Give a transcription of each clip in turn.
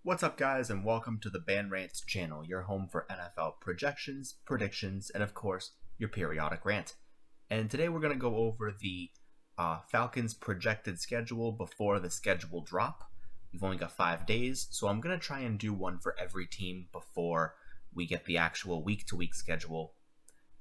What's up, guys, and welcome to the Band Rants channel, your home for NFL projections, predictions, and of course, your periodic rant. And today we're going to go over the Falcons' projected schedule before the schedule drop. We've only got 5 days, so I'm going to try and do one for every team before we get the actual week-to-week schedule.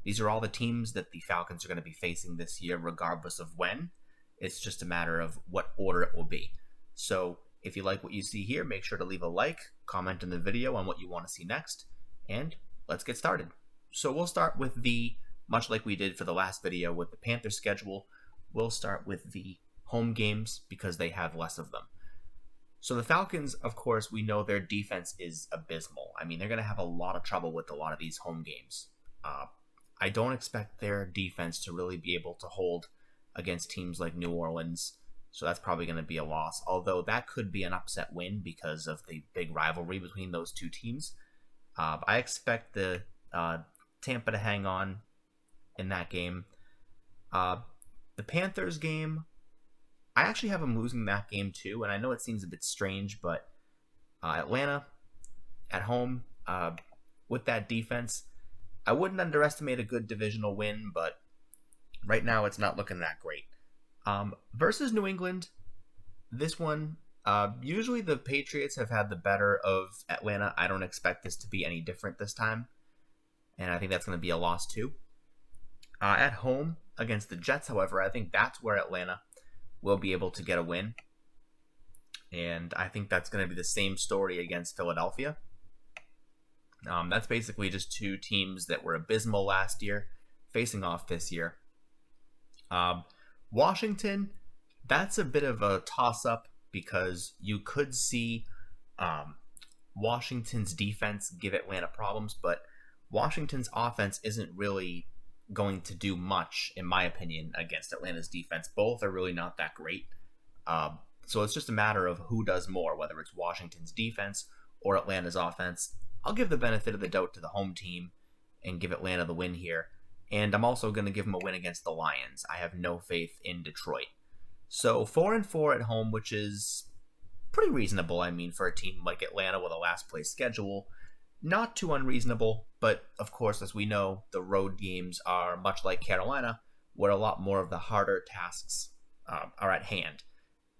These are all the teams that the Falcons are going to be facing this year, regardless of when. It's just a matter of what order it will be. So if you like what you see here, make sure to leave a like, comment in the video on what you want to see next, and let's get started. So we'll start with much like we did for the last video with the Panthers schedule, we'll start with the home games because they have less of them. So the Falcons, of course, we know their defense is abysmal. I mean, they're going to have a lot of trouble with a lot of these home games. I don't expect their defense to really be able to hold against teams like New Orleans, so that's probably going to be a loss, although that could be an upset win because of the big rivalry between those two teams. I expect the Tampa to hang on in that game. The Panthers game, I actually have them losing that game too, and I know it seems a bit strange, but Atlanta at home with that defense, I wouldn't underestimate a good divisional win, but right now it's not looking that great. Versus New England, this one, usually the Patriots have had the better of Atlanta. I don't expect this to be any different this time, and I think that's going to be a loss too. At home against the Jets, however, I think that's where Atlanta will be able to get a win, and I think that's going to be the same story against Philadelphia. That's basically just two teams that were abysmal last year facing off this year. Washington, that's a bit of a toss-up because you could see Washington's defense give Atlanta problems, but Washington's offense isn't really going to do much, in my opinion, against Atlanta's defense. Both are really not that great. So it's just a matter of who does more, whether it's Washington's defense or Atlanta's offense. I'll give the benefit of the doubt to the home team and give Atlanta the win here. And I'm also going to give them a win against the Lions. I have no faith in Detroit. So 4-4 at home, which is pretty reasonable, I mean, for a team like Atlanta with a last place schedule. Not too unreasonable, but of course, as we know, the road games are much like Carolina, where a lot more of the harder tasks are at hand.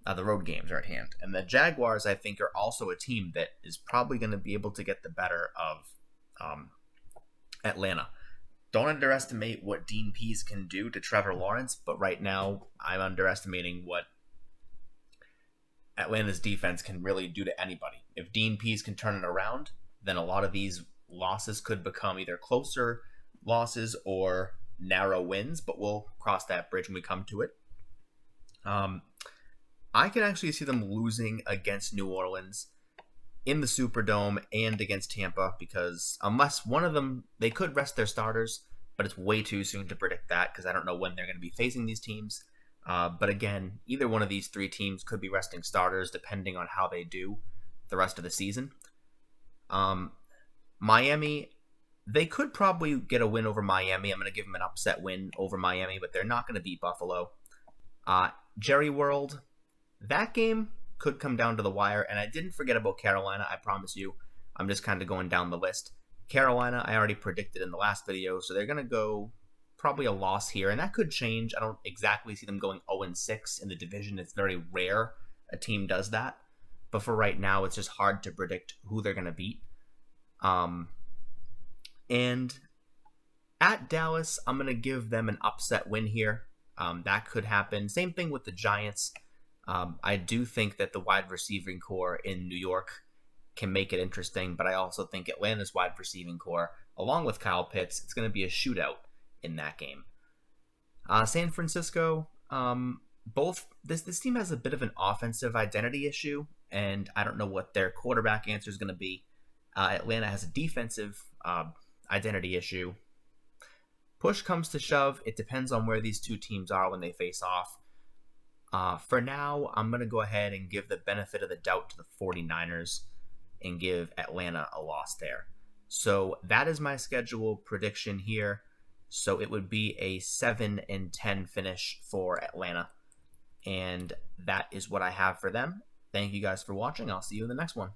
The road games are at hand. And the Jaguars, I think, are also a team that is probably going to be able to get the better of Atlanta. Don't underestimate what Dean Pease can do to Trevor Lawrence, but right now I'm underestimating what Atlanta's defense can really do to anybody. If Dean Pease can turn it around, then a lot of these losses could become either closer losses or narrow wins, but we'll cross that bridge when we come to it. I can actually see them losing against New Orleans in the Superdome and against Tampa, because unless one of them, they could rest their starters, but it's way too soon to predict that because I don't know when they're going to be facing these teams. But again, either one of these three teams could be resting starters depending on how they do the rest of the season. Miami, they could probably get a win over Miami. I'm going to give them an upset win over Miami, but they're not going to beat Buffalo. Jerry World, that game could come down to the wire, and I didn't forget about Carolina, I promise you. I'm just kind of going down the list. Carolina, I already predicted in the last video, so they're going to go probably a loss here, and that could change. I don't exactly see them going 0-6 in the division. It's very rare a team does that, but for right now, it's just hard to predict who they're going to beat. And at Dallas, I'm going to give them an upset win here. That could happen. Same thing with the Giants. I do think that the wide receiving core in New York can make it interesting, but I also think Atlanta's wide receiving core, along with Kyle Pitts, it's going to be a shootout in that game. San Francisco, this team has a bit of an offensive identity issue, and I don't know what their quarterback answer is going to be. Atlanta has a defensive identity issue. Push comes to shove, it depends on where these two teams are when they face off. For now, I'm going to go ahead and give the benefit of the doubt to the 49ers and give Atlanta a loss there. So that is my schedule prediction here. So it would be a 7-10 finish for Atlanta. And that is what I have for them. Thank you guys for watching. I'll see you in the next one.